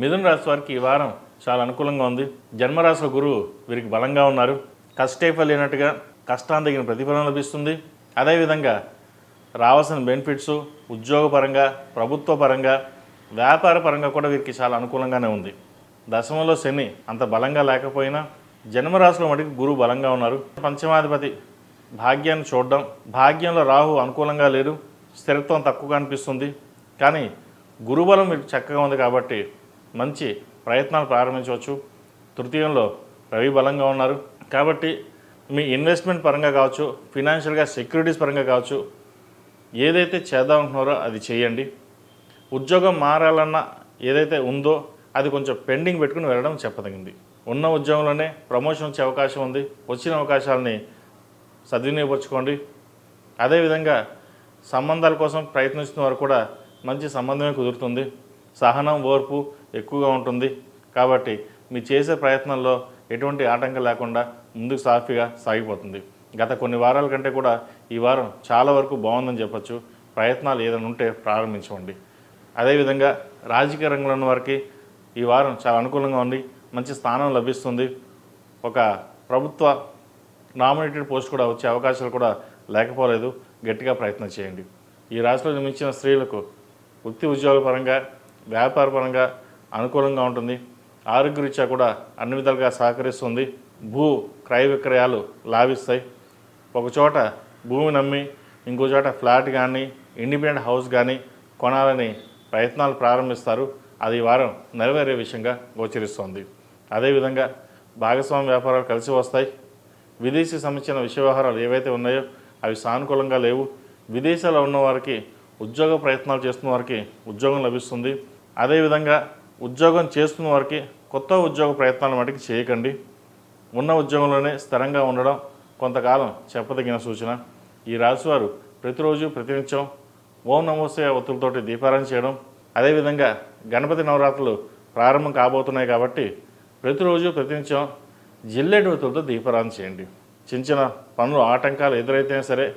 మిథున రాశి వారికి ఈ వారం చాలా అనుకూలంగా ఉంది. జన్మరాశిలో గురువు వీరికి బలంగా ఉన్నారు. కష్టే ఫలినట్టుగా కష్టానికి తగిన ప్రతిఫలం లభిస్తుంది. అదేవిధంగా రావాల్సిన బెనిఫిట్స్ ఉద్యోగపరంగా, ప్రభుత్వ పరంగా, వ్యాపార పరంగా కూడా వీరికి చాలా అనుకూలంగానే ఉంది. దశమంలో శని అంత బలంగా లేకపోయినా జన్మరాశిలో మటుకు గురువు బలంగా ఉన్నారు. పంచమాధిపతి భాగ్యాన్ని చూడడం, భాగ్యంలో రాహు అనుకూలంగా లేరు, స్థిరత్వం తక్కువగా అనిపిస్తుంది. కానీ గురుబలం మీకు చక్కగా ఉంది కాబట్టి మంచి ప్రయత్నాలు ప్రారంభించవచ్చు. తృతీయంలో రవి బలంగా ఉన్నారు కాబట్టి మీ ఇన్వెస్ట్మెంట్ పరంగా కావచ్చు, ఫినాన్షియల్గా సెక్యూరిటీస్ పరంగా కావచ్చు, ఏదైతే చేద్దాం అంటున్నారో అది చేయండి. ఉద్యోగం మారాలన్న ఏదైతే ఉందో అది కొంచెం పెండింగ్ పెట్టుకుని వెళ్ళడం చెప్పదగింది. ఉన్న ఉద్యోగంలోనే ప్రమోషన్ వచ్చే అవకాశం ఉంది. వచ్చిన అవకాశాలని సద్వినియోగపరచుకోండి. అదేవిధంగా సంబంధాల కోసం ప్రయత్నిస్తున్న వారు కూడా మంచి సంబంధమే కుదురుతుంది. సహనం, ఓర్పు ఎక్కువగా ఉంటుంది కాబట్టి మీ చేసే ప్రయత్నంలో ఎటువంటి ఆటంకం లేకుండా ముందుకు సాఫీగా సాగిపోతుంది. గత కొన్ని వారాల కంటే కూడా ఈ వారం చాలా వరకు బాగుందని చెప్పచ్చు. ప్రయత్నాలు ఏదైనా ఉంటే ప్రారంభించండి. అదేవిధంగా రాజకీయ రంగంలో ఉన్న వారికి ఈ వారం చాలా అనుకూలంగా ఉంది. మంచి స్థానం లభిస్తుంది. ఒక ప్రభుత్వ నామినేటెడ్ పోస్ట్ కూడా వచ్చే అవకాశాలు కూడా లేకపోలేదు. గట్టిగా ప్రయత్నం చేయండి. ఈ రాశిలో జన్మించిన స్త్రీలకు వృత్తి ఉద్యోగ పరంగా, వ్యాపార పరంగా అనుకూలంగా ఉంటుంది. ఆరోగ్యరీత్యా కూడా అన్ని విధాలుగా సహకరిస్తుంది. భూ క్రయ విక్రయాలు లాభిస్తాయి. ఒక చోట భూమి నమ్మి ఇంకో చోట ఫ్లాట్ కానీ, ఇండిపెండెంట్ హౌస్ కానీ కొనాలని ప్రయత్నాలు ప్రారంభిస్తారు. అది ఈ వారం నెరవేరే విషయంగా గోచరిస్తోంది. అదేవిధంగా భాగస్వామ్య వ్యాపారాలు కలిసి వస్తాయి. విదేశీ సంబంధించిన విషయ వ్యవహారాలు ఏవైతే ఉన్నాయో అవి సానుకూలంగా లేవు. విదేశాల్లో ఉన్న వారికి ఉద్యోగ ప్రయత్నాలు చేస్తున్న వారికి ఉద్యోగం లభిస్తుంది. అదేవిధంగా ఉద్యోగం చేస్తున్న వారికి కొత్త ఉద్యోగ ప్రయత్నాలు మటుకు చేయకండి. ఉన్న ఉద్యోగంలోనే స్థిరంగా ఉండడం కొంతకాలం చెప్పదగిన సూచన. ఈ రాశివారు ప్రతిరోజు ప్రతినిత్యం ఓం నమోస్తయ ఒత్తులతోటి దీపారాధన చేయడం, అదేవిధంగా గణపతి నవరాత్రులు ప్రారంభం కాబోతున్నాయి కాబట్టి ప్రతిరోజు ప్రతినిత్యం జిల్లేడు ఒత్తులతో దీపారాధన చేయండి. చిన్న చిన్న పనులు ఆటంకాలు ఎదురైతేనే సరే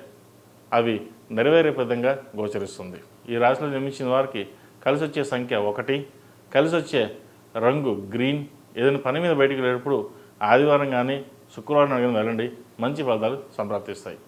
అవి నెరవేరే విధంగా గోచరిస్తుంది. ఈ రాశిలో జన్మించిన వారికి కలిసి వచ్చే సంఖ్య 1, కలిసి వచ్చే రంగు గ్రీన్. ఏదైనా పని మీద బయటికి వెళ్ళేటప్పుడు ఆదివారం కానీ శుక్రవారం కానీ వెళ్ళండి. మంచి ఫలితాలు సంప్రాప్తిస్తాయి.